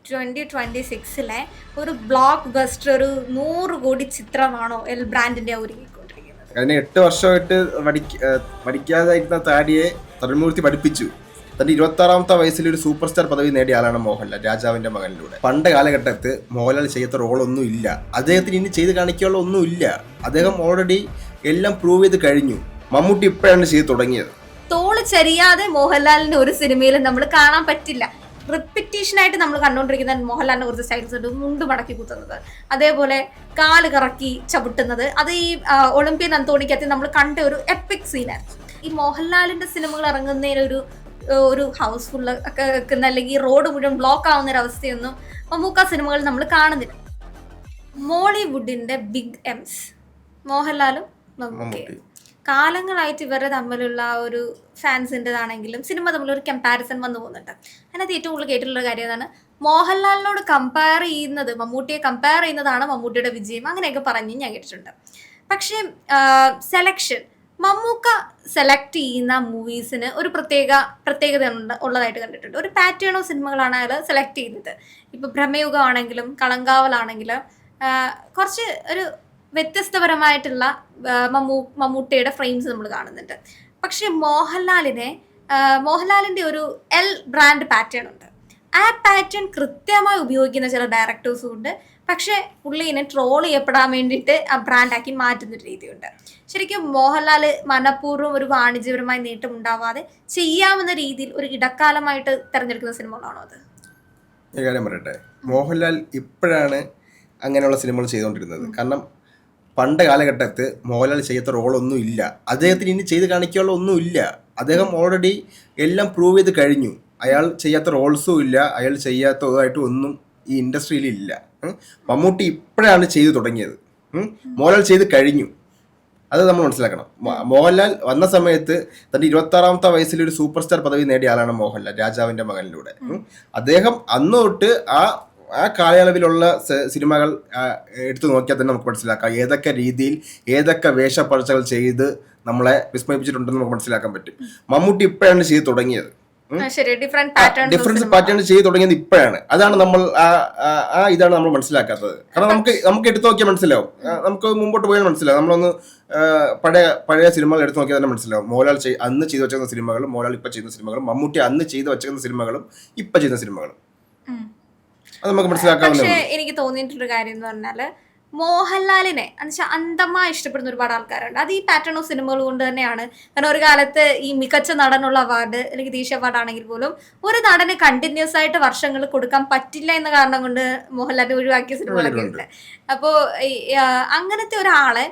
2026 ഒരു block buster ഒരു 100 കോടി ചിത്രമാണോ എൽ ബ്രാൻഡിന്റെ ഒരുങ്ങിക്കൊണ്ടിരിക്കുന്നത്? അതിനെ 8 വർഷമായിട്ട് പഠിക്കാതായിരുന്ന താടിയെ തരുൺമൂർത്തി പഠിപ്പിച്ചു. തന്റെ 26-ാമത്തെ വയസ്സിൽ ഒരു സൂപ്പർ സ്റ്റാർ പദവി നേടിയ ആളാണ് മോഹൻലാൽ, രാജാവിന്റെ മകനിലൂടെ. പണ്ട് കാലഘട്ടത്ത് മോഹൻലാൽ ചെയ്യാത്ത റോളൊന്നും ഇല്ല, അദ്ദേഹത്തിന് ഇനി ചെയ്ത് കാണിക്കാനുള്ള ഒന്നും ഇല്ല. അദ്ദേഹം ഓൾറെഡി എല്ലാം പ്രൂവ് ചെയ്ത് കഴിഞ്ഞു. മമ്മൂട്ടി ഇപ്പോഴാണ് ചെയ്ത് തുടങ്ങിയത്. തോള് ചരിയാതെ മോഹൻലാലിന്റെ ഒരു സിനിമയിലും നമ്മൾ കാണാൻ പറ്റില്ല. റിപ്പീറ്റേഷൻ ആയിട്ട് നമ്മൾ കണ്ടുകൊണ്ടിരിക്കുന്ന മോഹൻലാലിന്റെ കുറച്ച് സ്റ്റൈൽസ് ഉണ്ട്. മുണ്ട് മടക്കി കുത്തുന്നത്, അതേപോലെ കാല് കറക്കി ചവിട്ടുന്നത്, അത് ഈ ഒളിമ്പ്യൻ അന്തോണിക്കകത്ത് നമ്മൾ കണ്ട ഒരു എപ്പിക് സീനാണ്. ഈ മോഹൻലാലിന്റെ സിനിമകൾ ഇറങ്ങുന്നതിന് ഒരു ഹൗസ്ഫുൾ ഒക്കെ വെക്കുന്ന അല്ലെങ്കിൽ റോഡ് മുഴുവൻ ബ്ലോക്ക് ആവുന്ന ഒരു അവസ്ഥയൊന്നും മമ്മൂക്ക സിനിമകൾ നമ്മൾ കാണുന്നില്ല. മോളിവുഡിന്റെ ബിഗ് എംസ് മോഹൻലാലും മമ്മൂക്കയും കാലങ്ങളായിട്ട് ഇവരെ തമ്മിലുള്ള ഒരു ഫാൻസിൻ്റെതാണെങ്കിലും സിനിമ തമ്മിലൊരു കമ്പാരിസൺ വന്നു പോകുന്നുണ്ട്. അതിനകത്ത് ഏറ്റവും കൂടുതൽ കേട്ടിട്ടുള്ള കാര്യം എന്താണ്? മോഹൻലാലിനോട് കമ്പയർ ചെയ്യുന്നത്, മമ്മൂട്ടിയെ കമ്പയർ ചെയ്യുന്നതാണ് മമ്മൂട്ടിയുടെ വിജയം, അങ്ങനെയൊക്കെ പറഞ്ഞ് ഞാൻ കേട്ടിട്ടുണ്ട്. പക്ഷേ സെലക്ഷൻ, മമ്മൂക്ക സെലക്ട് ചെയ്യുന്ന മൂവീസിന് ഒരു പ്രത്യേകത ഉള്ളതായിട്ട് കണ്ടിട്ടുണ്ട്. ഒരു പാറ്റേൺ ഓഫ് സിനിമകളാണ് അയാൾ സെലക്ട് ചെയ്യുന്നത്. ഇപ്പോൾ ഭ്രമയുഗമാണെങ്കിലും കളങ്കാവലാണെങ്കിലും കുറച്ച് ഒരു വ്യത്യസ്തപരമായിട്ടുള്ള മമ്മൂട്ടിയുടെ ഫ്രെയിംസ് നമ്മൾ കാണുന്നുണ്ട്. പക്ഷെ മോഹൻലാലിന്റെ ഒരു എൽ ബ്രാൻഡ് പാറ്റേൺ ഉണ്ട്. ആ പാറ്റേൺ കൃത്യമായി ഉപയോഗിക്കുന്ന ചില ഡയറക്ടേഴ്സും ഉണ്ട്. പക്ഷെ പുള്ളിനെ ട്രോൾ ചെയ്യപ്പെടാൻ വേണ്ടിയിട്ട് ആ ബ്രാൻഡാക്കി മാറ്റുന്നൊരു രീതിയുണ്ട്. ശരിക്കും മോഹൻലാൽ മനഃപൂർവ്വം ഒരു വാണിജ്യപരമായി നേട്ടം ഉണ്ടാവാതെ ചെയ്യാവുന്ന രീതിയിൽ ഒരു ഇടക്കാലമായിട്ട് തിരഞ്ഞെടുക്കുന്ന സിനിമകളാണോ അത്? കാര്യം പറയട്ടെ, മോഹൻലാൽ ഇപ്പോഴാണ് അങ്ങനെയുള്ള സിനിമകൾ ചെയ്തുകൊണ്ടിരുന്നത്. കാരണം പണ്ട് കാലഘട്ടത്ത് മോഹൻലാൽ ചെയ്യാത്ത റോളൊന്നും ഇല്ല, അദ്ദേഹത്തിന് ഇനി ചെയ്ത് കാണിക്കാനുള്ള ഒന്നും ഇല്ല. അദ്ദേഹം ഓൾറെഡി എല്ലാം പ്രൂവ് ചെയ്ത് കഴിഞ്ഞു. അയാൾ ചെയ്യാത്ത റോൾസും ഇല്ല, അയാൾ ചെയ്യാത്തതായിട്ട് ഒന്നും ഈ ഇൻഡസ്ട്രിയിൽ ഇല്ല. മമ്മൂട്ടി ഇപ്പോഴാണ് ചെയ്തു തുടങ്ങിയത്. മോഹൻലാൽ ചെയ്ത് കഴിഞ്ഞു, അത് നമ്മൾ മനസ്സിലാക്കണം. മോഹൻലാൽ വന്ന സമയത്ത് തന്റെ 26-ാമത്തെ വയസ്സിൽ ഒരു സൂപ്പർ സ്റ്റാർ പദവി നേടിയ ആളാണ് മോഹൻലാൽ, രാജാവിന്റെ മകനിലൂടെ. അദ്ദേഹം അന്ന് തൊട്ട് ആ കാലയളവിലുള്ള സിനിമകൾ എടുത്തു നോക്കിയാൽ തന്നെ നമുക്ക് മനസ്സിലാക്കാം ഏതൊക്കെ രീതിയിൽ ഏതൊക്കെ വേഷപ്പഴച്ചകൾ ചെയ്ത് നമ്മളെ വിസ്മയിപ്പിച്ചിട്ടുണ്ടെന്ന് നമുക്ക് മനസ്സിലാക്കാൻ പറ്റും. മമ്മൂട്ടി ഇപ്പോഴാണ് ചെയ്ത് തുടങ്ങിയത്. ഡിഫറൻസ് പാറ്റേൺ ചെയ്ത് തുടങ്ങിയത് ഇപ്പോഴാണ്. അതാണ് നമ്മൾ ഇതാണ് നമ്മൾ മനസ്സിലാക്കാത്തത്. കാരണം നമുക്ക് എടുത്തു നോക്കിയാൽ മനസ്സിലാവും, നമുക്ക് മുമ്പോട്ട് പോയാൽ മനസ്സിലാവും. നമ്മളൊന്ന് പഴയ സിനിമകൾ എടുത്തു നോക്കിയാൽ തന്നെ മനസ്സിലാവും. മോഹൻലാൽ അന്ന് ചെയ്തു വെച്ചിരുന്ന സിനിമകളും മോഹൻലാൽ ഇപ്പൊ ചെയ്യുന്ന സിനിമകളും, മമ്മൂട്ടി അന്ന് ചെയ്തു വെച്ചിരുന്ന സിനിമകളും ഇപ്പൊ ചെയ്യുന്ന സിനിമകളും അത് നമുക്ക് മനസ്സിലാക്കാവുന്ന. പക്ഷേ എനിക്ക് തോന്നിയിട്ടുള്ള കാര്യം എന്ന് പറഞ്ഞാല് മോഹൻലാലിനെ എന്നുവെച്ചാൽ അന്ധമായി ഇഷ്ടപ്പെടുന്ന ഒരുപാട് ആൾക്കാരുണ്ട്. അത് ഈ പാറ്റേൺ ഓഫ് സിനിമകൾ കൊണ്ട് തന്നെയാണ്. കാരണം ഒരു കാലത്ത് ഈ മികച്ച നടനുള്ള അവാർഡ് അല്ലെങ്കിൽ ദേശീയ അവാർഡ് ആണെങ്കിൽ പോലും ഒരു നടന് കണ്ടിന്യൂസ് ആയിട്ട് വർഷങ്ങൾ കൊടുക്കാൻ പറ്റില്ല എന്ന കാരണം കൊണ്ട് മോഹൻലാലിനെ ഒഴിവാക്കിയ സിനിമകളൊക്കെ ഉണ്ട്. അപ്പോൾ അങ്ങനത്തെ ഒരാളെ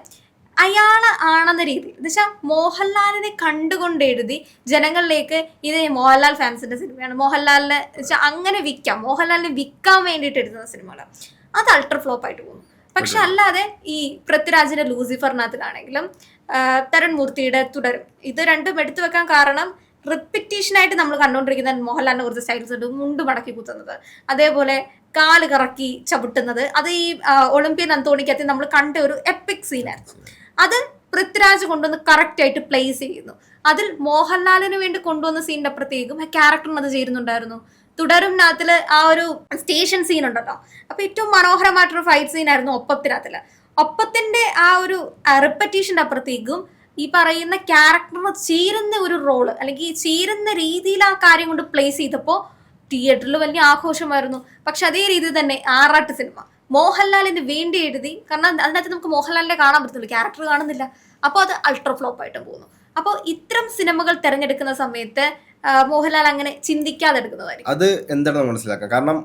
അയാള് ആണെന്ന രീതിയിൽ എന്ന് വെച്ചാൽ മോഹൻലാലിനെ കണ്ടുകൊണ്ട് എഴുതി ജനങ്ങളിലേക്ക് ഇത് മോഹൻലാൽ ഫാൻസിന്റെ സിനിമയാണ്, മോഹൻലാലിനെ വെച്ചാൽ അങ്ങനെ വിൽക്കാം, മോഹൻലാലിനെ വിൽക്കാൻ വേണ്ടിയിട്ട് എഴുതുന്ന സിനിമകൾ അത് അൾട്ര ഫ്ലോപ്പ് ആയിട്ട് പോകുന്നു. പക്ഷെ അല്ലാതെ ഈ പൃഥ്വിരാജിന്റെ ലൂസിഫറിനകത്തിലാണെങ്കിലും തരുൺമൂർത്തിയുടെ തുടരും, ഇത് രണ്ടും എടുത്തു വെക്കാൻ കാരണം റിപ്പീറ്റേഷൻ ആയിട്ട് നമ്മൾ കണ്ടുകൊണ്ടിരിക്കുന്ന മോഹൻലാലിന്റെ കുറച്ച് സ്റ്റൈൽസ് ഉണ്ട്. മുണ്ട് മടക്കി കുത്തുന്നത്, അതേപോലെ കാല് കറക്കി ചവിട്ടുന്നത്, അത് ഈ ഒളിമ്പ്യൻ അന്തോണിക്കകത്ത് നമ്മൾ കണ്ട ഒരു എപ്പിക് സീനാണ്. അത് പൃഥ്വിരാജ് കൊണ്ടുവന്ന് കറക്റ്റ് ആയിട്ട് പ്ലേസ് ചെയ്യുന്നു. അതിൽ മോഹൻലാലിന് വേണ്ടി കൊണ്ടുവന്ന സീനിന്റെ അപ്പുറത്തേക്കും ആ ക്യാരക്ടറിന് അത് ചേരുന്നുണ്ടായിരുന്നു. തുടരുംനകത്തില് ആ ഒരു സ്റ്റേഷൻ സീൻ ഉണ്ടല്ലോ, അപ്പൊ ഏറ്റവും മനോഹരമായിട്ടൊരു ഫൈറ്റ് സീൻ ആയിരുന്നു ഒപ്പത്തിനകത്തില്. ഒപ്പത്തിന്റെ ആ ഒരു റിപ്പറ്റീഷന്റെ അപ്പുറത്തേക്കും ഈ പറയുന്ന ക്യാരക്ടറിന് ചേരുന്ന ഒരു റോള് അല്ലെങ്കിൽ ചേരുന്ന രീതിയിൽ ആ കാര്യം കൊണ്ട് പ്ലേസ് ചെയ്തപ്പോൾ തിയേറ്ററിൽ വലിയ ആഘോഷമായിരുന്നു. പക്ഷെ അതേ രീതിയിൽ തന്നെ ആറാട്ട് സിനിമ മോഹൻലാലിന് വേണ്ടി എഴുതി, കാരണം അതിനകത്ത് നമുക്ക് മോഹൻലാലിനെ കാണാൻ പറ്റുന്നില്ല, ക്യാരക്ടർ കാണുന്നില്ല. അപ്പോൾ അത് അൾട്ര ഫ്ലോപ്പ് ആയിട്ട് പോകുന്നു. അപ്പോൾ ഇത്തരം സിനിമകൾ തിരഞ്ഞെടുക്കുന്ന സമയത്ത് മോഹൻലാൽ അങ്ങനെ ചിന്തിക്കാതെ എടുക്കുന്നതായിരിക്കും. അത് എന്താണെന്ന് മനസ്സിലാക്കാം. കാരണം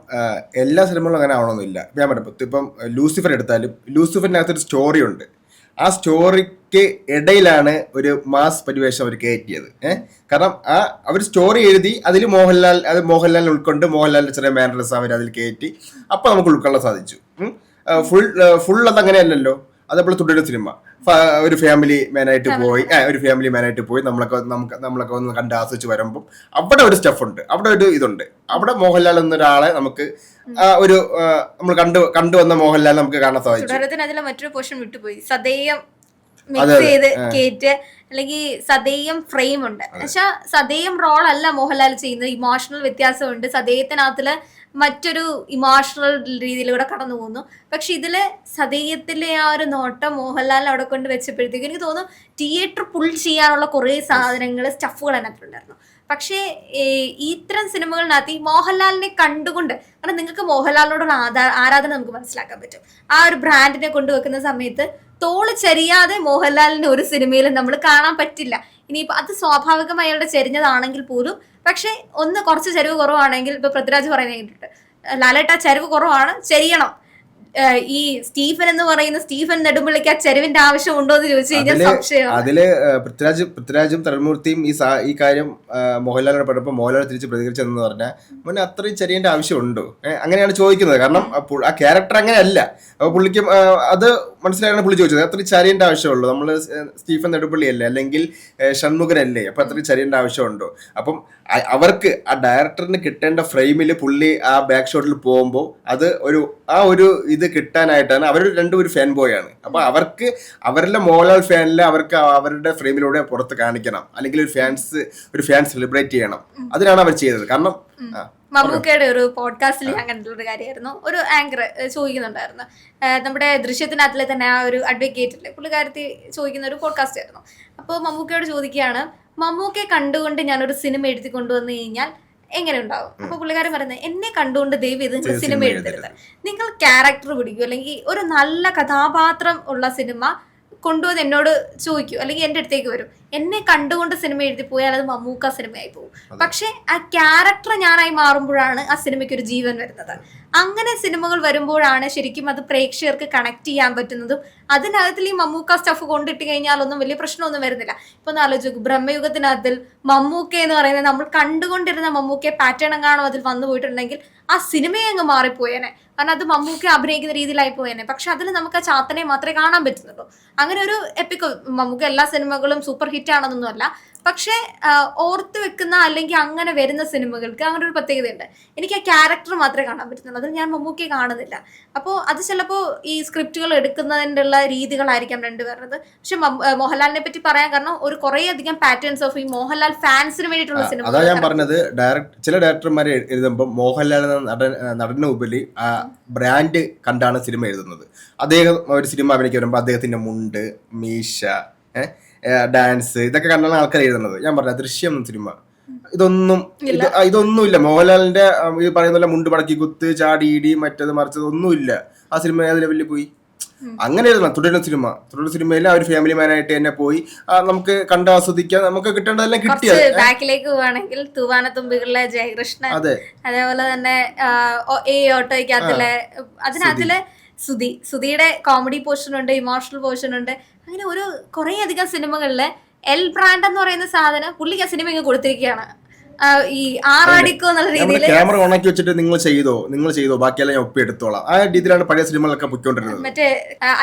എല്ലാ സിനിമകളും അങ്ങനെ ആവണമെന്നില്ല. ഞാൻ പറഞ്ഞു, ഇപ്പം ലൂസിഫർ എടുത്താലും ലൂസിഫറിനകത്തൊരു സ്റ്റോറി ഉണ്ട്. ആ സ്റ്റോറിക്ക് ഇടയിലാണ് ഒരു മാസ് പരിവേഷം അവർ കയറ്റിയത്. കാരണം അവർ സ്റ്റോറി എഴുതി അതിൽ മോഹൻലാലിനെ ഉൾക്കൊണ്ട് മോഹൻലാലിന്റെ ചെറിയ മാനറിസം അവർ അതിൽ കയറ്റി. അപ്പൊ നമുക്ക് ഉൾക്കൊള്ളാൻ സാധിച്ചു. ഫുൾ അതങ്ങനെയല്ലല്ലോ. അതേപോലെ തുടരുന്ന സിനിമ ഒരു ഫാമിലി മാനായിട്ട് പോയി നമ്മളൊക്കെ ഒന്ന് കണ്ട് ആസ്വദിച്ച് വരുമ്പോൾ അവിടെ ഒരു സ്റ്റഫ് ഉണ്ട്, അവിടെ ഒരു ഇതുണ്ട്. അവിടെ മോഹൻലാൽ എന്നൊരാളെ നമുക്ക് ഒരു നമ്മൾ കണ്ടുവന്ന മോഹൻലാൽ നമുക്ക് കാണാൻ സാധിച്ചു. മറ്റൊരു പോർഷൻ വിട്ടുപോയി, സദേയം മിക്സ് ചെയ്ത് കേറ്റ് അല്ലെങ്കിൽ സദേയം ഫ്രെയിം ഉണ്ട്. പക്ഷെ സദേയം റോൾ അല്ല മോഹൻലാൽ ചെയ്യുന്നത്, ഇമോഷണൽ വ്യത്യാസമുണ്ട്. സദേയത്തിനകത്തില് മറ്റൊരു ഇമോഷണൽ രീതിയിലൂടെ കടന്നു പോകുന്നു. പക്ഷെ ഇതില് സതീയത്തിലെ ആ ഒരു നോട്ടം മോഹൻലാൽ അവിടെ കൊണ്ട് വെച്ചപ്പോഴത്തേക്ക് എനിക്ക് തോന്നുന്നു തിയേറ്റർ പുൾ ചെയ്യാനുള്ള കുറേ സാധനങ്ങൾ സ്റ്റഫുകൾ അതിനകത്തുണ്ടായിരുന്നു. പക്ഷേ ഇത്തരം സിനിമകളിനകത്ത് ഈ മോഹൻലാലിനെ കണ്ടുകൊണ്ട്, കാരണം നിങ്ങൾക്ക് മോഹൻലാലിനോടുള്ള ആരാധന നമുക്ക് മനസ്സിലാക്കാൻ പറ്റും. ആ ഒരു ബ്രാൻഡിനെ കൊണ്ടുവെക്കുന്ന സമയത്ത് തോള് ചരിയാതെ മോഹൻലാലിന്റെ ഒരു സിനിമയിലും നമ്മൾ കാണാൻ പറ്റില്ല. ഇനിയിപ്പോൾ അത് സ്വാഭാവികമായി അയാളുടെ ചെരിഞ്ഞതാണെങ്കിൽ പോലും, പക്ഷെ ഒന്ന് കുറച്ച് ചരിവ് കുറവാണെങ്കിൽ, ഇപ്പൊ പൃഥ്വിരാജ് പറയുന്നത് കേട്ടിട്ട്, ലാലേട്ട ചരിവ് കുറവാണ്, ചെരിയണം. ഈ സ്റ്റീഫൻ എന്ന് പറയുന്ന സ്റ്റീഫൻ നെടുമ്പള്ളിക്ക് ആ ചെരുവിന്റെ ആവശ്യം ഉണ്ടോ എന്ന് ചോദിച്ചു കഴിഞ്ഞാൽ സംശയം. അതില് പൃഥ്വിരാജും തരുൺമൂർത്തിയും ഈ കാര്യം മോഹൻലാലിനോട് പറഞ്ഞപ്പോൾ മോഹൻലാൽ തിരിച്ച് പ്രതികരിച്ചതെന്ന് പറഞ്ഞാൽ മുന്നേ അത്രയും ചെറിയേണ്ട ആവശ്യമുണ്ടോ, അങ്ങനെയാണ് ചോദിക്കുന്നത്. കാരണം ആ ക്യാരക്ടർ അങ്ങനെയല്ല. അപ്പൊ പുള്ളിക്ക് അത് മനസ്സിലായാണ് പുള്ളി ചോദിച്ചത്. അത്രയും ചരിയേണ്ട ആവശ്യമുള്ളൂ, നമ്മള് സ്റ്റീഫൻ നെടുമ്പള്ളി അല്ലേ, അല്ലെങ്കിൽ ഷൺമുഖനല്ലേ, അപ്പൊ അത്രയും ചരിയേണ്ട ആവശ്യമുണ്ടോ? അപ്പം അവർക്ക് ആ ഡയറക്ടറിന് കിട്ടേണ്ട ഫ്രെയിമിൽ പുള്ളി ആ ബാക്ക് ഷോട്ടിൽ പോകുമ്പോൾ അത് ആ ഒരു ഇത് കിട്ടാനായിട്ടാണ്. അവർ രണ്ടും ഒരു ഫാൻ ബോയ് ആണ്. അപ്പൊ അവർക്ക് അവരുടെ മോഹൻലാൽ ഫാനിലെ അവർക്ക് അവരുടെ ഫ്രെയിമിലൂടെ പുറത്ത് കാണിക്കണം, അല്ലെങ്കിൽ ഒരു ഫാൻ സെലിബ്രേറ്റ് ചെയ്യണം. അതിനാണ് അവർ ചെയ്തത്. കാരണം മമ്മൂക്കയുടെ ഒരു പോഡ്കാസ്റ്റിൽ ഞാൻ കണ്ടിട്ടുള്ള കാര്യമായിരുന്നു. ഒരു ആങ്കർ ചോദിക്കുന്നുണ്ടായിരുന്നു, നമ്മുടെ ദൃശ്യത്തിനകത്തിലെ തന്നെ ആ ഒരു അഡ്വക്കേറ്റില്ലേ പുള്ളിക്കാരത്തി ചോദിക്കുന്ന ഒരു പോഡ്കാസ്റ്റ് ആയിരുന്നു. അപ്പോൾ മമ്മൂക്കയോട് ചോദിക്കുകയാണ്, മമ്മൂക്കയെ കണ്ടുകൊണ്ട് ഞാനൊരു സിനിമ എഴുതി കൊണ്ടുവന്നു കഴിഞ്ഞാൽ എങ്ങനെ ഉണ്ടാവും? അപ്പൊ പുള്ളിക്കാരൻ പറയുന്നത്, എന്നെ കണ്ടുകൊണ്ട് ദയവ് ഇത് നിങ്ങൾ സിനിമ എഴുതരുത്, നിങ്ങൾ ക്യാരക്ടർ പിടിക്കൂ, അല്ലെങ്കിൽ ഒരു നല്ല കഥാപാത്രം ഉള്ള സിനിമ കൊണ്ടുവന്ന് എന്നോട് ചോദിക്കൂ, അല്ലെങ്കിൽ എൻ്റെ അടുത്തേക്ക് വരും. എന്നെ കണ്ടുകൊണ്ട് സിനിമ എഴുതി പോയാൽ അത് മമ്മൂക്ക സിനിമയായി പോകും. പക്ഷെ ആ ക്യാരക്ടർ ഞാനായി മാറുമ്പോഴാണ് ആ സിനിമയ്ക്ക് ഒരു ജീവൻ വരുന്നത്. അങ്ങനെ സിനിമകൾ വരുമ്പോഴാണ് ശരിക്കും അത് പ്രേക്ഷകർക്ക് കണക്ട് ചെയ്യാൻ പറ്റുന്നതും. അതിനകത്തിൽ ഈ മമ്മൂക്ക സ്റ്റഫ് കൊണ്ടിട്ട് കഴിഞ്ഞാലൊന്നും വലിയ പ്രശ്നമൊന്നും വരുന്നില്ല. ഇപ്പൊ ഒന്ന് ആലോചിക്കും, ബ്രഹ്മയുഗത്തിനകത്തിൽ മമ്മൂക്ക എന്ന് പറയുന്നത് നമ്മൾ കണ്ടുകൊണ്ടിരുന്ന മമ്മൂക്കയെ പാറ്റേൺ എങ്ങാണോ അതിൽ വന്നു പോയിട്ടുണ്ടെങ്കിൽ ആ സിനിമയെ അങ്ങ് മാറിപ്പോയേനെ. കാരണം അത് മമ്മൂക്ക അഭിനയിക്കുന്ന രീതിയിലായി പോയേനെ. പക്ഷെ അതിൽ നമുക്ക് ആ ചാത്തനെ മാത്രമേ കാണാൻ പറ്റുന്നുള്ളൂ. അങ്ങനെ ഒരു എപ്പിക് മമ്മൂക്ക എല്ലാ സിനിമകളും സൂപ്പർ ഹിറ്റ് ആണെന്നൊന്നും അല്ല. പക്ഷെ ഓർത്ത് വെക്കുന്ന അല്ലെങ്കിൽ അങ്ങനെ വരുന്ന സിനിമകൾക്ക് അങ്ങനെ ഒരു പ്രത്യേകതയുണ്ട്. എനിക്ക് ആ ക്യാരക്ടർ മാത്രമേ കാണാൻ പറ്റുന്നുള്ളൂ, അതിൽ ഞാൻ മമ്മൂക്കയെ കാണുന്നില്ല. അപ്പോൾ അത് ചിലപ്പോൾ ഈ സ്ക്രിപ്റ്റുകൾ എടുക്കുന്നതിൻ്റെ ഉള്ള രീതികളായിരിക്കാം രണ്ടുപേരുന്നത്. പക്ഷെ മോഹൻലാലിനെ പറ്റി പറയാൻ കാരണം ഒരു കുറേ അധികം പാറ്റേൺസ് ഓഫ് ഈ മോഹൻലാൽ ഫാൻസിന് വേണ്ടിയിട്ടുള്ള സിനിമ. അതാ ഞാൻ പറഞ്ഞത്, ചില ഡയറക്ടർമാരെ എഴുതുമ്പോൾ മോഹൻലാൽ നടന് ഉപരി ആ ബ്രാൻഡ് കണ്ടാണ് സിനിമ എഴുതുന്നത്. അദ്ദേഹം ഒരു സിനിമ അഭിനയിക്കാൻ വരുമ്പോൾ അദ്ദേഹത്തിന്റെ മുണ്ട്, മീശ, ഡാൻസ്, ഇതൊക്കെ കണ്ടാണ് ആൾക്കാർ എഴുതുന്നത്. ഞാൻ പറഞ്ഞ ദൃശ്യം സിനിമ ഇതൊന്നുമില്ല. മോഹൻലാലിന്റെ ഈ പറയുന്ന മുണ്ട് മടക്കി കുത്ത്, ചാടി ഇടി, മറ്റത് മറിച്ചത് ഒന്നുമില്ല. ആ സിനിമ ഏത് ലെവലിൽ പോയി? അങ്ങനെ എഴുതണം. തുടരുന്ന സിനിമയിൽ ആ ഒരു ഫാമിലി മാനായിട്ട് തന്നെ പോയി നമുക്ക് കണ്ട് ആസ്വദിക്കാൻ, നമുക്ക് കിട്ടേണ്ടതെല്ലാം കിട്ടിയത്. ബാക്കിലേക്ക് പോവാണെങ്കിൽ തൂവാനത്തുമ്പികളിലെ ജയകൃഷ്ണൻ, അതേപോലെ തന്നെ ഓട്ടോയ്ക്കകത്തിലെ അതിനകത്തിലെ സുധിയുടെ കോമഡി പോർഷൻ ഉണ്ട്, ഇമോഷണൽ പോർഷൻ ഉണ്ട്. അങ്ങനെ ഒരു കുറേ അധികം സിനിമകളിലെ എൽ ബ്രാൻഡ് എന്ന് പറയുന്ന സാധനം പുള്ളിക്ക് ആ സിനിമ ഇങ്ങ് കൊടുത്തിരിക്കുകയാണ്. ഈ ആറാടിക്കോ എന്നുള്ള രീതിയിൽ ക്യാമറ ഓണാക്കി വെച്ചിട്ട് നിങ്ങൾ ചെയ്തോ ബാക്കിയെല്ലാം ഞാൻ ഒപ്പി എടുത്തോളാം. ആ രീതിയിലാണ് പഴയ സിനിമകളൊക്കെ പൊയ്ക്കൊണ്ടിരുന്നത്. മറ്റേ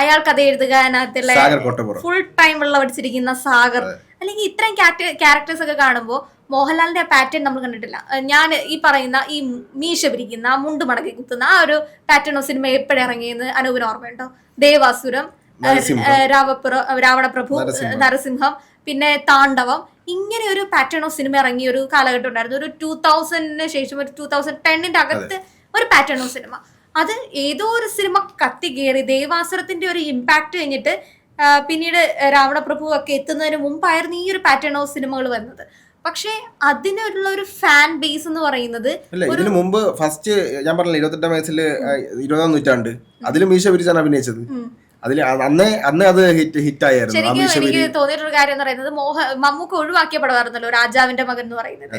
അയാൾ കഥ എഴുതുക, അതിനകത്തുള്ള ഫുൾ ടൈം വെള്ളം അടിച്ചിരിക്കുന്ന സാഗർ, അല്ലെങ്കിൽ ഇത്രയും ക്യാരക്ടേഴ്സ് ഒക്കെ കാണുമ്പോൾ മോഹൻലാലിന്റെ ആ പാറ്റേൺ നമ്മൾ കണ്ടിട്ടില്ല. ഞാൻ ഈ പറയുന്ന ഈ മീശ പിരിക്കുന്ന, മുണ്ട് മടക്കി കുത്തുന്ന ആ ഒരു പാറ്റേൺ ഓഫ് സിനിമ എപ്പോഴിറങ്ങിയെന്ന് അനൂപിന് ഓർമ്മയുണ്ടോ? ദേവാസുരം, രാവണപ്രഭു, നരസിംഹം, പിന്നെ താണ്ഡവം, ഇങ്ങനെ ഒരു പാറ്റേൺ ഓഫ് സിനിമ ഇറങ്ങിയ ഒരു കാലഘട്ടം ഉണ്ടായിരുന്നു. ഒരു 2000 ശേഷം ഒരു 2010 അകത്ത് ഒരു പാറ്റേൺ ഓഫ് സിനിമ. അത് ഏതോ ഒരു സിനിമ കത്തി കയറി ദേവാസുരത്തിന്റെ ഒരു ഇമ്പാക്ട് കഴിഞ്ഞിട്ട് പിന്നീട് രാവണപ്രഭു ഒക്കെ എത്തുന്നതിന് മുമ്പായിരുന്നു ഈ ഒരു പാറ്റേൺ ഓഫ് സിനിമകൾ വരുന്നത്. പക്ഷെ അതിനുള്ള ഒരു ഫാൻ ബേസ് എന്ന് പറയുന്നത് ഇതിനു മുമ്പ് ഫസ്റ്റ് ഞാൻ പറഞ്ഞില്ല 28-ാം വയസ്സിൽ 20-ാം നൂറ്റാണ്ട് അതിൽ മീശ പിരിച്ചാണ് അഭിനയിച്ചത്. അതിൽ അന്ന് അത് ഹിറ്റായിരുന്നു. ശരിക്കും എനിക്ക് തോന്നിയിട്ടൊരു കാര്യം എന്ന് പറയുന്നത് മമ്മൂക്ക ഒഴിവാക്കിയ പടമായിരുന്നല്ലോ രാജാവിന്റെ മകൻ എന്ന് പറയുന്നത്.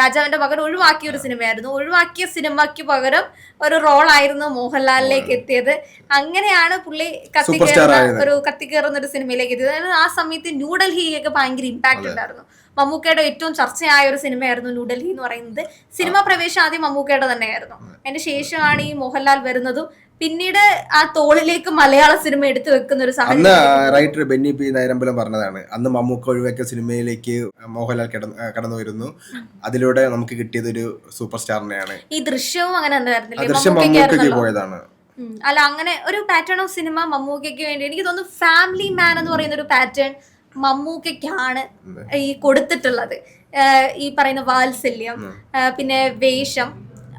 രാജാവിന്റെ മകൻ ഒഴിവാക്കിയ ഒരു സിനിമയായിരുന്നു. ഒഴിവാക്കിയ സിനിമയ്ക്ക് പകരം ഒരു റോളായിരുന്നു മോഹൻലാലിലേക്ക് എത്തിയത്. അങ്ങനെയാണ് പുള്ളി കത്തിക്കേറുന്ന ഒരു സിനിമയിലേക്ക് എത്തിയത്. അതായത് ആ സമയത്ത് ന്യൂഡൽഹിയൊക്കെ ഭയങ്കര ഇമ്പാക്ട് ഉണ്ടായിരുന്നു. മമ്മൂക്കയുടെ ഏറ്റവും ചർച്ചയായ ഒരു സിനിമയായിരുന്നു ന്യൂഡൽഹി എന്ന് പറയുന്നത്. സിനിമാ പ്രവേശം ആദ്യം മമ്മൂക്കയുടെ തന്നെയായിരുന്നു. അതിന് ശേഷമാണ് ഈ മോഹൻലാൽ വരുന്നതും. പിന്നീട് ആ തോളിലേക്ക് മലയാള സിനിമ എടുത്തു വെക്കുന്ന ഒരു സാഹചര്യം റൈറ്റർ ബെന്നി പി നയരമ്പലം പറഞ്ഞതാണ്. അന്ന് മമ്മൂക്ക ഒഴിവാക്കിയ സിനിമയിലേക്ക് മോഹൻലാൽ കടന്നു വരുന്നു. അതിലൂടെ നമുക്ക് കിട്ടിയത് ഒരു സൂപ്പർ സ്റ്റാറിനെയാണ്. ഈ ദൃശ്യവും അങ്ങനെ മമ്മൂക്കയ്ക്ക് പോയതാണ്. അല്ല, അങ്ങനെ ഒരു പാറ്റേൺ ഓഫ് സിനിമ മമ്മൂക്കയ്ക്ക് വേണ്ടി എനിക്ക് തോന്നുന്നു ഫാമിലി മാൻ എന്ന് പറയുന്ന ഒരു പാറ്റേൺ മമ്മൂക്കയ്ക്കാണ് ഈ കൊടുത്തിട്ടുള്ളത്. ഈ പറയുന്ന വാത്സല്യം, പിന്നെ വേഷം,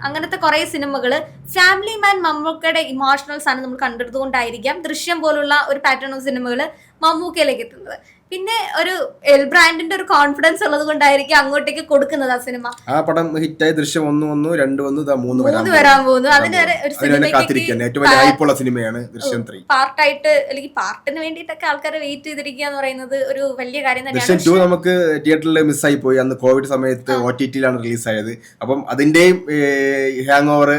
അങ്ങനത്തെ കുറെ സിനിമകള് ഫാമിലി മാൻ മമ്മൂക്കയുടെ ഇമോഷണൽ സാധനം നമ്മൾ കണ്ടെടുത്തുകൊണ്ടായിരിക്കാം ദൃശ്യം പോലുള്ള ഒരു പാറ്റേൺ ഓഫ് സിനിമകള് മമ്മൂക്കയിലേക്ക് എത്തുന്നത്. പിന്നെ ഒരു എൽ ബ്രാൻഡിന്റെ ഒരു കോൺഫിഡൻസ് ഉള്ളത് കൊണ്ടായിരിക്കും അങ്ങോട്ടേക്ക് കൊടുക്കുന്നത് ആ സിനിമ. ആ പടം ഹിറ്റായി ദൃശ്യം 1 വന്നു, 2 വന്നു, 3 വരാൻ പോകുന്നു. അതിന് ഒരു സിനിമയാണ് ദൃശ്യം 3 പാർട്ടായിട്ട്, അല്ലെങ്കിൽ പാർട്ടിന് വേണ്ടിയിട്ടൊക്കെ ആൾക്കാരെ വെയിറ്റ് ചെയ്തിരിക്കുക എന്ന് പറയുന്നത് ഒരു വലിയ കാര്യം ദൃശ്യം തന്നെയാണ്. 2 നമുക്ക് തിയേറ്ററിൽ മിസ്സായി പോയി. അന്ന് കോവിഡ് സമയത്ത് OTT-ലാണ് റിലീസായത്. അപ്പം അതിന്റെയും ഹാങ് ഓവർ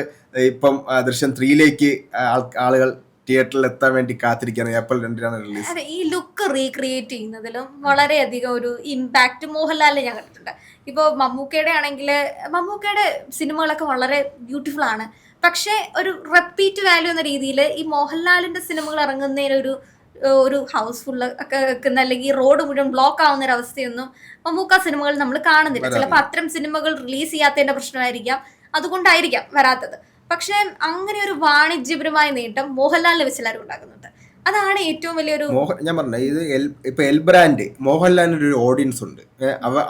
ഇപ്പം ദൃശ്യം 3-ലേക്ക് ആളുകൾ തിയേറ്ററിൽ എത്താൻ വേണ്ടി കാത്തിരിക്കുകയാണ്. ഏപ്രിൽ 2-നാണ് റിലീസ്. അതെ, ഈ ലുക്ക് റീക്രിയേറ്റ് ചെയ്യുന്നതിലും വളരെയധികം ഒരു ഇമ്പാക്ട് മോഹൻലാലിനെ ഞാൻ കണ്ടിട്ടുണ്ട്. ഇപ്പോൾ മമ്മൂക്കയുടെ ആണെങ്കിൽ മമ്മൂക്കയുടെ സിനിമകളൊക്കെ വളരെ ബ്യൂട്ടിഫുൾ ആണ്. പക്ഷേ ഒരു റെപ്പീറ്റ് വാല്യൂ എന്ന രീതിയിൽ ഈ മോഹൻലാലിന്റെ സിനിമകൾ ഇറങ്ങുന്നതിനൊരു ഒരു ഹൗസ്ഫുൾ ഒക്കെ വെക്കുന്ന, അല്ലെങ്കിൽ റോഡ് മുഴുവൻ ബ്ലോക്ക് ആവുന്ന ഒരു അവസ്ഥയൊന്നും മമ്മൂക്ക സിനിമകൾ നമ്മൾ കാണുന്നില്ല. ചിലപ്പോൾ അത്തരം സിനിമകൾ റിലീസ് ചെയ്യാത്തതിന്റെ പ്രശ്നമായിരിക്കാം, അതുകൊണ്ടായിരിക്കാം വരാത്തത്. പക്ഷെ അങ്ങനെ ഒരു വാണിജ്യപരമായ നേട്ടം മോഹൻലാലിനെ വെച്ച് എല്ലാവരും ഉണ്ടാക്കുന്നുണ്ട്. അതാണ് ഏറ്റവും വലിയൊരു ഞാൻ പറഞ്ഞ ഇത് ഇപ്പൊ എൽ ബ്രാൻഡ് മോഹൻലാലിന് ഒരു ഓഡിയൻസ് ഉണ്ട്.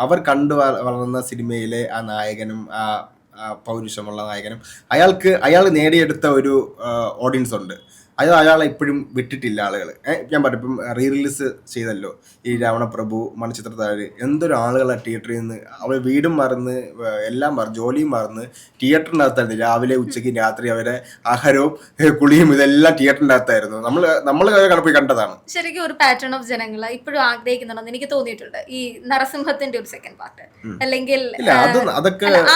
അവർ കണ്ടു വളർന്ന സിനിമയിലെ ആ നായകനും ആ പൗരുഷമുള്ള നായകനും അയാൾ നേടിയെടുത്ത ഒരു ഓഡിയൻസ് ഉണ്ട്. അയാളെ ഇപ്പോഴും വിട്ടിട്ടില്ല ആളുകൾ. ഞാൻ പറഞ്ഞു ഇപ്പം റീ റിലീസ് ചെയ്തല്ലോ ഈ രാവണപ്രഭു, മണിച്ചിത്രത്താഴ്, എന്തൊരു ആളുകളാണ് തിയേറ്ററിൽ നിന്ന്. അവർ വീടും മറന്ന് എല്ലാം മറന്ന് ജോലിയും മറന്ന് തിയേറ്ററിൻ്റെ അകത്തായിരുന്നു. രാവിലെ ഉച്ചയ്ക്ക് രാത്രി അവരെ ആഹാരവും കുളിയും ഇതെല്ലാം തിയേറ്ററിൻ്റെ അകത്തായിരുന്നു. നമ്മൾ പോയി കണ്ടതാണ്. ശരിക്കും ഒരു പാറ്റേൺ ഓഫ് ജനങ്ങൾ ഇപ്പോഴും ആഗ്രഹിക്കുന്നുണ്ടെന്ന് എനിക്ക് തോന്നിയിട്ടുണ്ട്. ഈ നരസിംഹത്തിന്റെ ഒരു സെക്കൻഡ് പാർട്ട്, അല്ലെങ്കിൽ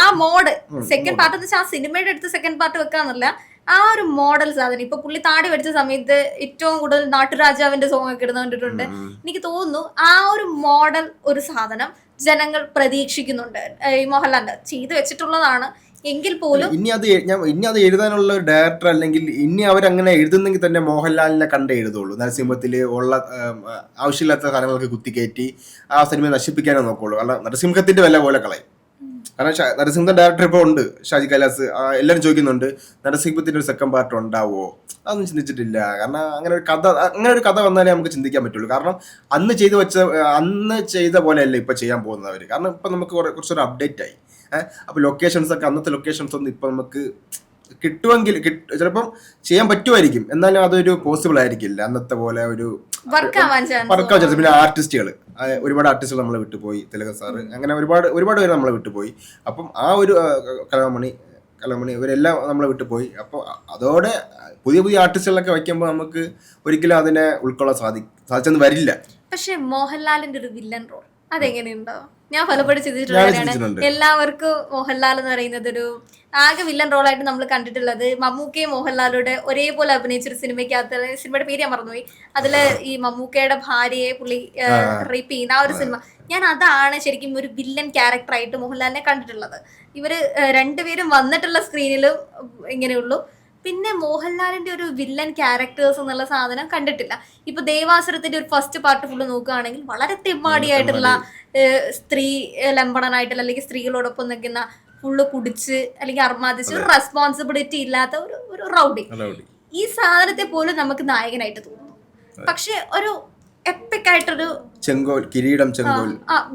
ആ മോഡ് സെക്കൻഡ് പാർട്ട് എന്ന് വെച്ചാൽ ആ സിനിമയുടെ അടുത്ത് സെക്കൻഡ് പാർട്ട് വെക്കാന്നല്ല, ആ ഒരു മോഡൽ സാധനം. ഇപ്പൊ പുള്ളി താടി പഠിച്ച സമയത്ത് ഏറ്റവും കൂടുതൽ നാട്ടുരാജാവിന്റെ സോങ് ഒക്കെ ഇടുന്ന കണ്ടിട്ടുണ്ട്. എനിക്ക് തോന്നുന്നു ആ ഒരു മോഡൽ ഒരു സാധനം ജനങ്ങൾ പ്രതീക്ഷിക്കുന്നുണ്ട്. ഈ മോഹൻലാൽ ചെയ്തു വെച്ചിട്ടുള്ളതാണ് എങ്കിൽ പോലും ഇനി അത് എഴുതാനുള്ള ഒരു ഡയറക്ടർ, അല്ലെങ്കിൽ ഇനി അവരങ്ങനെ എഴുതുന്നെങ്കിൽ തന്നെ മോഹൻലാലിനെ കണ്ടേ എഴുതുള്ളൂ. നരസിംഹത്തിൽ ഉള്ള ആവശ്യമില്ലാത്ത സാധനങ്ങൾക്ക് കുത്തിക്കയറ്റി ആ സിനിമ നശിപ്പിക്കാനേ നോക്കുള്ളൂ. കാരണം നരസിംഹത്തിന്റെ വില പോലെ കളയും. കാരണം നരസിംഹ ഡയറക്ടർ ഇപ്പോൾ ഉണ്ട്, ഷാജി കൈലാസ്. എല്ലാവരും ചോദിക്കുന്നുണ്ട് നരസിംഹത്തിന്റെ ഒരു സെക്കൻഡ് പാർട്ട് ഉണ്ടാവുമോ? അതൊന്നും ചിന്തിച്ചിട്ടില്ല. കാരണം അങ്ങനെ ഒരു കഥ വന്നാലേ നമുക്ക് ചിന്തിക്കാൻ പറ്റുള്ളൂ. കാരണം അന്ന് ചെയ്ത പോലെയല്ല ഇപ്പൊ ചെയ്യാൻ പോകുന്നവർ. കാരണം ഇപ്പൊ നമുക്ക് കുറച്ചൊരു അപ്ഡേറ്റ് ആയി. അപ്പൊ ലൊക്കേഷൻസ് ഒക്കെ, അന്നത്തെ ലൊക്കേഷൻസ് ഒന്നും ഇപ്പൊ നമുക്ക് കിട്ടുമെങ്കിൽ ചിലപ്പം ചെയ്യാൻ പറ്റുമായിരിക്കും, എന്നാലും അതൊരു പോസിബിൾ ആയിരിക്കില്ല അന്നത്തെ പോലെ ഒരു വർക്കാവാൻ ചാൻസ്. പിന്നെ ആർട്ടിസ്റ്റുകൾ, ഒരുപാട് ആർട്ടിസ്റ്റുകൾ നമ്മളെ വിട്ടുപോയി. തിലകൻ സാറ്, അങ്ങനെ ഒരുപാട് പേര് നമ്മളെ വിട്ടുപോയി. അപ്പം ആ ഒരു കലാമണി ഇവരെല്ലാം നമ്മളെ വിട്ടുപോയി. അപ്പോൾ അതോടെ പുതിയ ആർട്ടിസ്റ്റുകളൊക്കെ വയ്ക്കുമ്പോൾ നമുക്ക് ഒരിക്കലും അതിനെ ഉൾക്കൊള്ളാൻ സാധിച്ചെന്ന് വരില്ല. പക്ഷെ മോഹൻലാലിന്റെ ഒരു വില്ലൻ റോൾ അതെങ്ങനെയുണ്ടോ? ഞാൻ പലപ്പോഴും ചിന്തിച്ചിട്ടുള്ളതാണ്. എല്ലാവർക്കും മോഹൻലാൽ എന്ന് പറയുന്നത് ഒരു ആകെ വില്ലൻ റോളായിട്ട് നമ്മൾ കണ്ടിട്ടുള്ളത് മമ്മൂക്കയും മോഹൻലാലൂടെ ഒരേപോലെ അഭിനയിച്ചൊരു സിനിമയ്ക്കകത്ത്, സിനിമയുടെ പേര് ഞാൻ മറന്നുപോയി, അതില് ഈ മമ്മൂക്കയുടെ ഭാര്യയെ പുള്ളി റേപ്പ് ചെയ്യുന്ന ആ ഒരു സിനിമ. ഞാൻ അതാണ് ശരിക്കും ഒരു വില്ലൻ ക്യാരക്ടറായിട്ട് മോഹൻലാലിനെ കണ്ടിട്ടുള്ളത്. ഇവര് രണ്ടുപേരും വന്നിട്ടുള്ള സ്ക്രീനിലും ഇങ്ങനെയുള്ളൂ. പിന്നെ മോഹൻലാലിന്റെ ഒരു വില്ലൻ ക്യാരക്ടേഴ്സ് എന്നുള്ള സാധനം കണ്ടിട്ടില്ല. ഇപ്പൊ ദേവാസുരത്തിന്റെ ഒരു ഫസ്റ്റ് പാർട്ട് ഫുള്ള് നോക്കുകയാണെങ്കിൽ വളരെ തെമ്മാടിയായിട്ടുള്ള സ്ത്രീ ലംബടനായിട്ടുള്ള, അല്ലെങ്കിൽ സ്ത്രീകളോടൊപ്പം നിൽക്കുന്ന, ഫുള്ള് കുടിച്ച് അല്ലെങ്കിൽ അർമാദിച്ച് ഒരു റെസ്പോൺസിബിലിറ്റി ഇല്ലാത്ത ഒരു റൗഡി. ഈ സാധനത്തെ പോലും നമുക്ക് നായകനായിട്ട് തോന്നുന്നു. പക്ഷെ ഒരു എപ്പിക് ആയിട്ടൊരു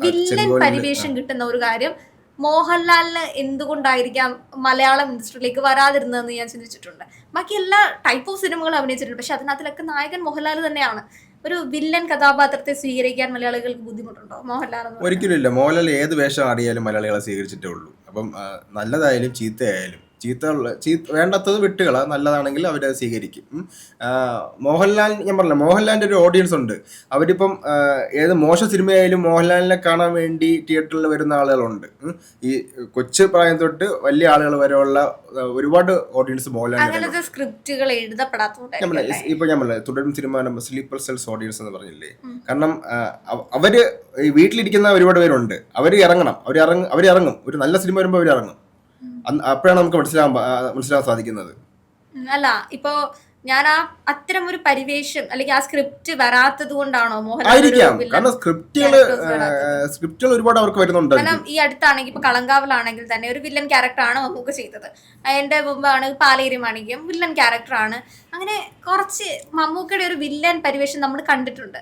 വില്ലൻ പരിവേഷം കിട്ടുന്ന ഒരു കാര്യം മോഹൻലാലിന് എന്തുകൊണ്ടായിരിക്കാം മലയാളം ഇൻഡസ്ട്രിയിലേക്ക് വരാതിരുന്നതെന്ന് ഞാൻ ചിന്തിച്ചിട്ടുണ്ട്. ബാക്കി എല്ലാ ടൈപ്പ് ഓഫ് സിനിമകളും അഭിനയിച്ചിട്ടുണ്ട്, പക്ഷെ അതിനകത്തിലൊക്കെ നായകൻ മോഹൻലാൽ തന്നെയാണ്. ഒരു വില്ലൻ കഥാപാത്രത്തെ സ്വീകരിക്കാൻ മലയാളികൾക്ക് ബുദ്ധിമുട്ടുണ്ടോ? മോഹൻലാൽ ഒരിക്കലും ഇല്ല. മോഹൻലാൽ ഏത് വേഷം അറിയാലും മലയാളികളെ സ്വീകരിച്ചിട്ടേ ഉള്ളൂ. അപ്പം നല്ലതായാലും ചീത്തയായാലും, വേണ്ടാത്തത് വിട്ടുകള, നല്ലതാണെങ്കിൽ അവരെ സ്വീകരിക്കും. മോഹൻലാൽ, ഞാൻ പറഞ്ഞില്ല, മോഹൻലാലിന്റെ ഒരു ഓഡിയൻസ് ഉണ്ട്. അവരിപ്പം ഏത് മോശം സിനിമയായാലും മോഹൻലാലിനെ കാണാൻ വേണ്ടി തിയേറ്ററിൽ വരുന്ന ആളുകളുണ്ട്. ഈ കൊച്ചു പ്രായം തൊട്ട് വലിയ ആളുകൾ വരെയുള്ള ഒരുപാട് ഓഡിയൻസ് മോഹൻലാലിന്റെ സ്ക്രിപ്റ്റുകൾ എഴുതപ്പെടാത്തതുകൊണ്ട് ഇപ്പൊ ഞാൻ പറഞ്ഞില്ല, തുടരും സിനിമ സ്ലീപ്പർ സെൽസ് ഓഡിയൻസ് എന്ന് പറഞ്ഞില്ലേ. കാരണം അവര് വീട്ടിലിരിക്കുന്ന ഒരുപാട് പേരുണ്ട്. അവര് ഇറങ്ങും. ഒരു നല്ല സിനിമ വരുമ്പോൾ അവർ ഇറങ്ങും. അപ്പോഴാണ് നമുക്ക് മനസ്സിലാക്കാൻ സാധിക്കുന്നത്. അല്ല, ഇപ്പോ ഞാൻ അത്തരം ഒരു പരിവേഷം അല്ലെങ്കിൽ ആ സ്ക്രിപ്റ്റ് വരാത്തത് കൊണ്ടാണോ ആയിരിക്കാം. കാരണം സ്ക്രിപ്റ്റുകൾ ഒരുപാട് അവർക്ക് വരുന്നുണ്ട്. കാരണം ഈ അടുത്താണെങ്കിൽ ഇപ്പൊ കളങ്കാവലാണെങ്കിൽ തന്നെ ഒരു വില്ലൻ ക്യാരക്ടറാണ് മമ്മൂക്ക ചെയ്തത്. അതിന്റെ മുമ്പാണ് പാലേരി മാണിക്യം വില്ലൻ ക്യാരക്ടറാണ്. അങ്ങനെ കുറച്ച് മമ്മൂക്കയുടെ ഒരു വില്ലൻ പരിവേഷം നമ്മൾ കണ്ടിട്ടുണ്ട്.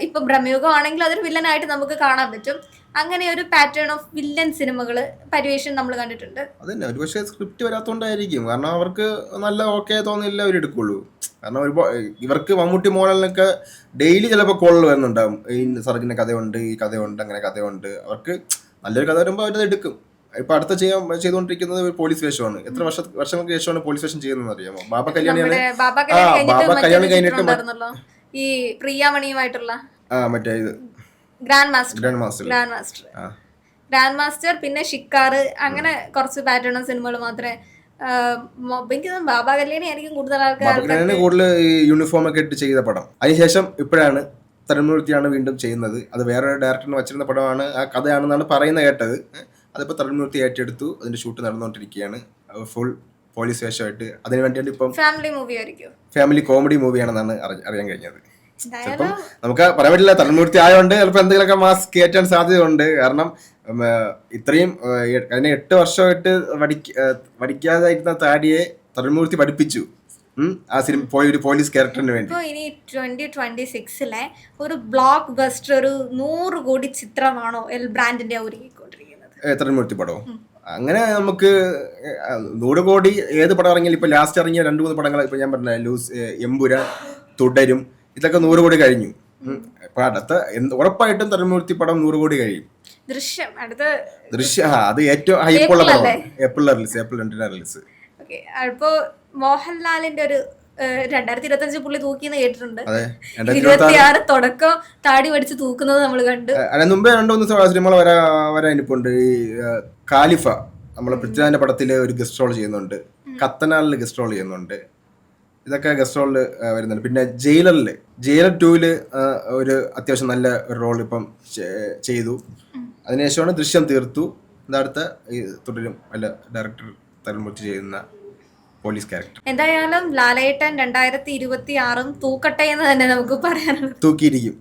ഇപ്പൊ ബ്രഹ്മയുഗം ആണെങ്കിൽ അതൊരു വില്ലനായിട്ട് നമുക്ക് കാണാൻ പറ്റും. അങ്ങനെ ഒരു പാറ്റേൺ ഓഫ് വില്ലൻ സിനിമകൾ പരിവേഷം നമ്മൾ കണ്ടിട്ടുണ്ട്. അതന്നെ ഒരു പക്ഷേ സ്ക്രിപ്റ്റ് വരാത്തോണ്ടായിരിക്കും. കാരണം അവർക്ക് നല്ല ഓക്കെ തോന്നില്ല അവർ എടുക്കുള്ളൂ. കാരണം ഇവർക്ക് മമ്മൂട്ടി മോഹൻലാലിനൊക്കെ ഡെയിലി ചിലപ്പോൾ കോളിൽ വരുന്നുണ്ടാവും. ഈ സർഗിന്റെ കഥയുണ്ട്, ഈ കഥയുണ്ട്, അങ്ങനെ കഥയുണ്ട്. അവർക്ക് നല്ലൊരു കഥ വരുമ്പോൾ അവരത് എടുക്കും. ഇപ്പൊ അടുത്ത ചെയ്തുകൊണ്ടിരിക്കുന്നത് ഒരു പോലീസ് വേഷമാണ്. എത്ര വർഷങ്ങൾക്ക് ശേഷമാണ് പോലീസ് വേഷം ചെയ്യുന്നത് അറിയാമോ? ബാബ കല്യാണിയാണ്. ബാബ കല്യാണം കഴിഞ്ഞിട്ട് ഈ പ്രിയാമണിയുമായിട്ടുള്ള മറ്റേ ഇത് ഗ്രാൻഡ് മാസ്റ്റർ ഗ്രാൻഡ് മാസ്റ്റർ പിന്നെ ഷിക്കാർ, അങ്ങനെ കുറച്ച് പാറ്റേൺ സിനിമകൾ മാത്രമേ എനിക്ക് തോന്നുന്നു ബാബ കല്യാണി ആയിരിക്കും കൂടുതൽ ആൾക്കാർ കൂടുതൽ യൂണിഫോം ഒക്കെ ഇട്ട് ചെയ്ത പടം. അതിനുശേഷം ഇപ്പോഴാണ് തരുൺമൂർത്തിയാണ് വീണ്ടും ചെയ്യുന്നത്. അത് വേറെ ഡയറക്ടറിന് വച്ചിരുന്ന പടമാണ്, ആ കഥയാണെന്നാണ് പറയുന്നത് കേട്ടത്. അതിപ്പോൾ തരുൺമൂർത്തി ഏറ്റെടുത്തു. അതിന്റെ ഷൂട്ട് നടന്നുകൊണ്ടിരിക്കുകയാണ്. ഫുൾ പോലീസ് വേഷമായിട്ട്. അതിന് വേണ്ടിയാണ് ഇപ്പം ഫാമിലി മൂവി ആയിരിക്കും, ഫാമിലി കോമഡി മൂവിയാണെന്നാണ് അറിയാൻ കഴിഞ്ഞത്. ചിലപ്പം നമുക്ക് പറയാൻ പറ്റില്ല. തരുൺമൂർത്തി ആയതുകൊണ്ട് ചിലപ്പോൾ എന്തെങ്കിലുമൊക്കെ മാസ് കയറ്റാൻ സാധ്യതയുണ്ട്. കാരണം ഇത്രയും കഴിഞ്ഞ 8 വർഷമായിട്ട് വടിക്കാതായിരുന്ന താടിയെ തരുൺമൂർത്തി പഠിപ്പിച്ചു ആ സിനിമ ഒരു പോലീസ് ക്യാരക്ടറിന് വേണ്ടി. ഇപ്പോൾ ഇനി 2026 ഒരു ബ്ലോക്ക് ബസ്റ്റർ, ഒരു 100 കോടി ചിത്രമാണോ എൽ ബ്രാൻഡിന്റെ ഒരുക്കിക്കൊണ്ടിരിക്കുന്നത്? തരുൺമൂർത്തി പടവും അങ്ങനെ നമുക്ക് 100 കോടി ഏത് പടം ഇറങ്ങിയാലും ഇപ്പൊ ലാസ്റ്റ് ഇറങ്ങിയ 2-3 പടങ്ങൾ ഇപ്പൊ ഞാൻ പറഞ്ഞ എമ്പുരാൻ, തുടരും, ഇതൊക്കെ 100 കോടി കഴിഞ്ഞു. ഇപ്പൊ അടുത്ത ഉറപ്പായിട്ടും തരുൺമൂർത്തി പടം 100 കോടി കഴിയും. ദൃശ്യം അത് ഏറ്റവും ഹൈപ്പുള്ള പടമാണ്. April 2 release. അപ്പോ മോഹൻലാലിന്റെ ഒരു 2025 പുള്ളി തൂക്കിന്ന് കേട്ടിട്ടുണ്ട്. 2026 തുടക്കം താടി പഠിച്ച് തൂക്കുന്നത് നമ്മൾ കണ്ടു. അതിന് മുമ്പേ 2-3 സിനിമകൾ വരാനിപ്പുണ്ട്. ഈ ഖാലിഫ നമ്മളെ പൃഥ്വിരാജിന്റെ പടത്തില് ഒരു ഗസ്റ്റ് റോൾ ചെയ്യുന്നുണ്ട്. കത്തനാലില് ഗസ്റ്റ് റോൾ ചെയ്യുന്നുണ്ട്. ഇതൊക്കെ ഗസ്റ്റ് റോളിൽ വരുന്നുണ്ട്. പിന്നെ ജയിലർ 2 ഒരു അത്യാവശ്യം നല്ല ഒരു റോൾ ഇപ്പം ചെയ്തു. അതിനുശേഷമാണ് ദൃശ്യം തീർത്തു. അടുത്ത ഈ തുടരും അല്ല ഡയറക്ടർ തരുൺമൂർത്തി ചെയ്യുന്ന പോലീസ് ക്യാരക്ടർ. എന്തായാലും ലാലേട്ടൻ 2026 തൂക്കട്ടെ എന്ന് തന്നെ നമുക്ക് പറയാനുള്ളത്. തൂക്കിയിരിക്കും.